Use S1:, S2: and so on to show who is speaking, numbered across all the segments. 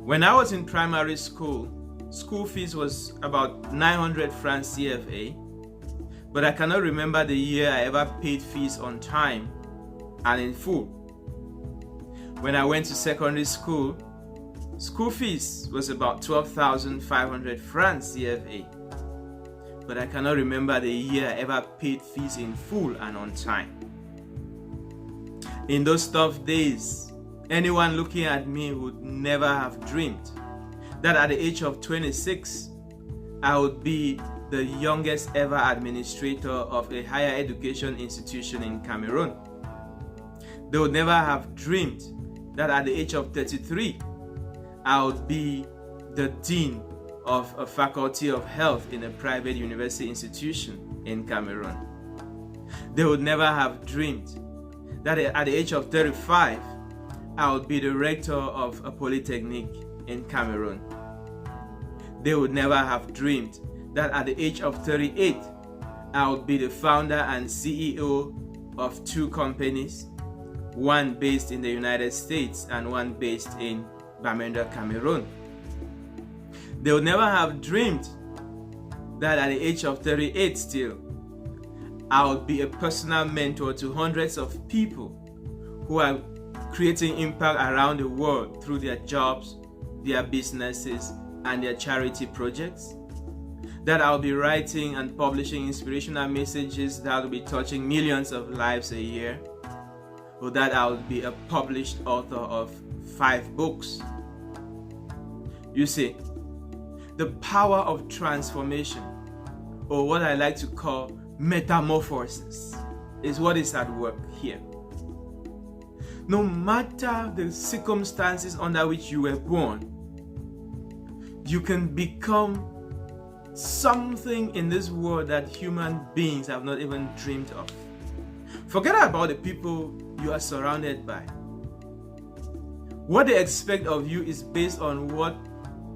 S1: When I was in primary school, school fees was about 900 francs CFA, but I cannot remember the year I ever paid fees on time and in full. When I went to secondary school, school fees was about 12,500 francs CFA, but I cannot remember the year I ever paid fees in full and on time. In those tough days, anyone looking at me would never have dreamed that at the age of 26, I would be the youngest ever administrator of a higher education institution in Cameroon. They would never have dreamed that at the age of 33, I would be the dean of a faculty of health in a private university institution in Cameroon. They would never have dreamed that at the age of 35, I would be the rector of a polytechnic in Cameroon. They would never have dreamed that at the age of 38, I would be the founder and CEO of 2 companies, one based in the United States and one based in Bamenda, Cameroon. They would never have dreamed that at the age of 38 still, I would be a personal mentor to hundreds of people who are creating impact around the world through their jobs, their businesses, and their charity projects. That I'll be writing and publishing inspirational messages that will be touching millions of lives a year. Or that I'll be a published author of 5 books. You see, the power of transformation, or what I like to call metamorphosis, is what is at work here. No matter the circumstances under which you were born, you can become something in this world that human beings have not even dreamed of. Forget about the people you are surrounded by. What they expect of you is based on what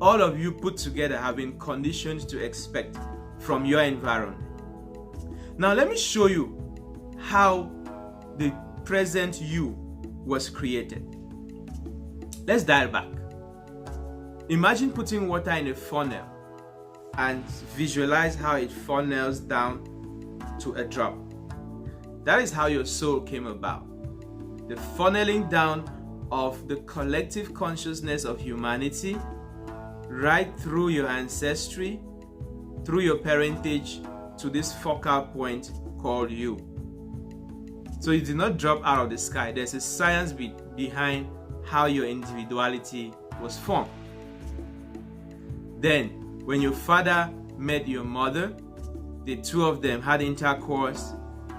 S1: all of you put together have been conditioned to expect from your environment. Now let me show you how the present you was created. Let's dial back. Imagine putting water in a funnel and visualize how it funnels down to a drop. That is how your soul came about. The funneling down of the collective consciousness of humanity right through your ancestry, through your parentage, to this focal point called you. So it did not drop out of the sky. There's a science behind how your individuality was formed. Then, when your father met your mother, the 2 of them had intercourse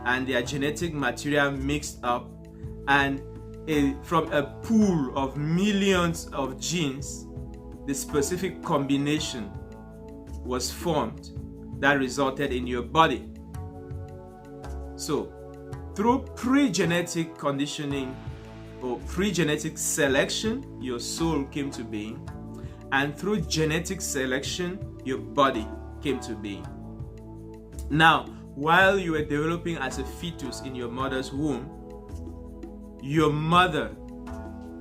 S1: and their genetic material mixed up, and from a pool of millions of genes, the specific combination was formed that resulted in your body. So, through pre-genetic conditioning or pre-genetic selection, your soul came to being, and through genetic selection, your body came to being. Now, while you were developing as a fetus in your mother's womb, your mother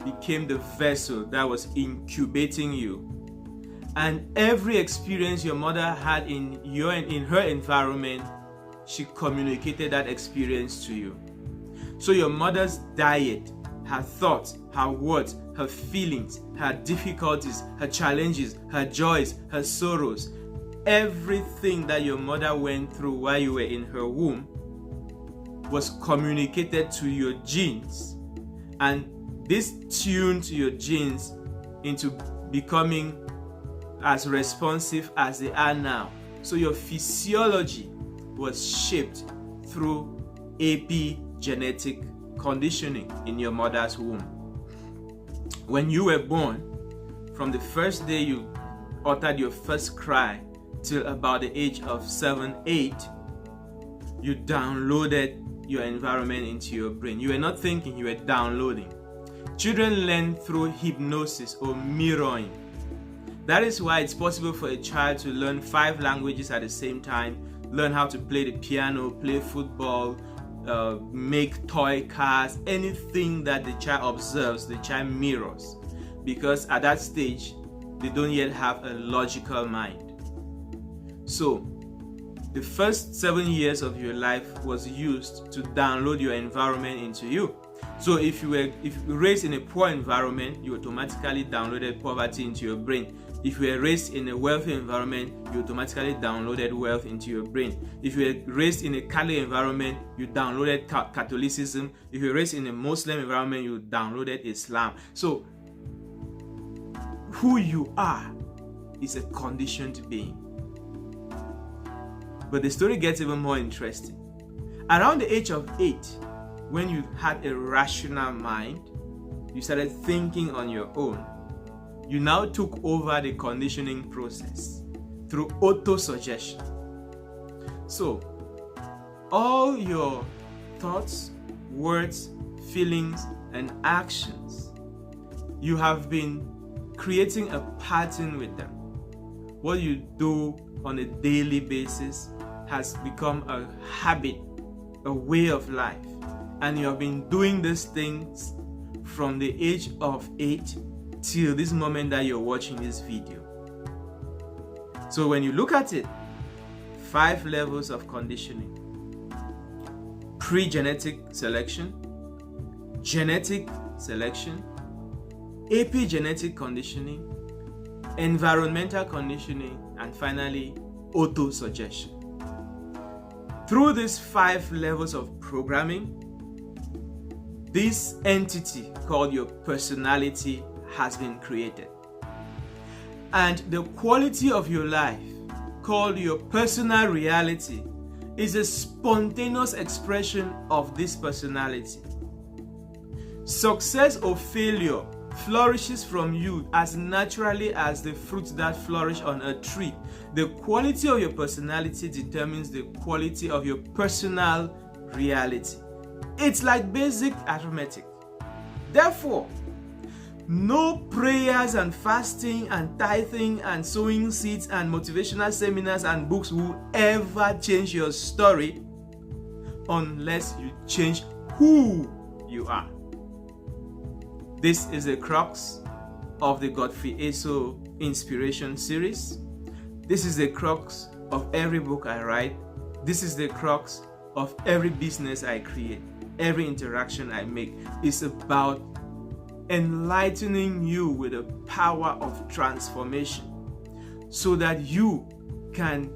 S1: became the vessel that was incubating you. And every experience your mother had in her environment, she communicated that experience to you. So your mother's diet, her thoughts, her words, her feelings, her difficulties, her challenges, her joys, her sorrows, everything that your mother went through while you were in her womb was communicated to your genes. And this tuned your genes into becoming as responsive as they are now. So your physiology was shaped through epigenetic conditioning in your mother's womb. When you were born, from the first day you uttered your first cry till about the age of 7, 8, you downloaded your environment into your brain. You were not thinking, you were downloading. Children learn through hypnosis or mirroring. That is why it's possible for a child to learn 5 languages at the same time, learn how to play the piano, play football, make toy cars, anything that the child observes, the child mirrors. Because at that stage, they don't yet have a logical mind. So the first 7 years of your life was used to download your environment into you. So if you were raised in a poor environment, you automatically downloaded poverty into your brain. If you were raised in a wealthy environment, you automatically downloaded wealth into your brain. If you were raised in a Catholic environment, you downloaded Catholicism. If you were raised in a Muslim environment, you downloaded Islam. So who you are is a conditioned being. But the story gets even more interesting. Around the age of 8, when you had a rational mind, you started thinking on your own. You now took over the conditioning process through autosuggestion. So, all your thoughts, words, feelings, and actions, you have been creating a pattern with them. What you do on a daily basis has become a habit, a way of life. And you have been doing these things from the age of 8 till this moment that you're watching this video. So when you look at it, 5 levels of conditioning: pre-genetic selection, genetic selection, epigenetic conditioning, environmental conditioning, and finally autosuggestion. Through these 5 levels of programming, this entity called your personality has been created. And the quality of your life, called your personal reality, is a spontaneous expression of this personality. Success or failure flourishes from you as naturally as the fruits that flourish on a tree. The quality of your personality determines the quality of your personal reality. It's like basic arithmetic. Therefore, no prayers and fasting and tithing and sowing seeds and motivational seminars and books will ever change your story unless you change who you are. This is the crux of the Godfrey ESOH inspiration series. This is the crux of every book I write. This is the crux of every business I create. Every interaction I make is about enlightening you with the power of transformation so that you can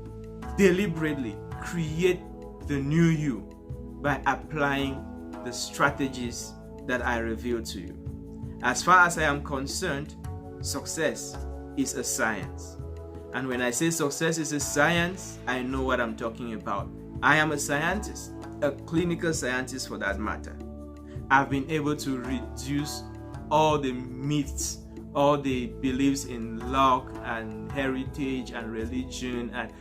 S1: deliberately create the new you by applying the strategies that I reveal to you. As far as I am concerned, success is a science. And when I say success is a science, I know what I'm talking about. I am a scientist, a clinical scientist for that matter. I've been able to reduce all the myths, all the beliefs in luck and heritage and religion, and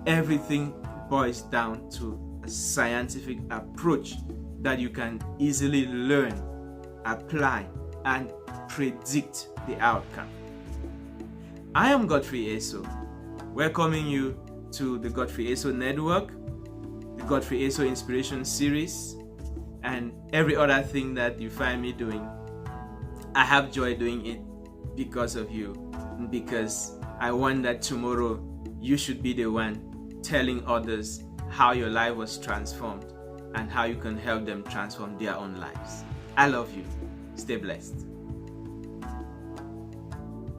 S1: everything boils down to a scientific approach that you can easily learn, apply, and predict the outcome. I am Godfrey ESOH, welcoming you to the Godfrey ESOH Network, the Godfrey ESOH Inspiration Series, and every other thing that you find me doing. I have joy doing it because of you, because I want that tomorrow you should be the one telling others how your life was transformed and how you can help them transform their own lives. I love you. Stay blessed.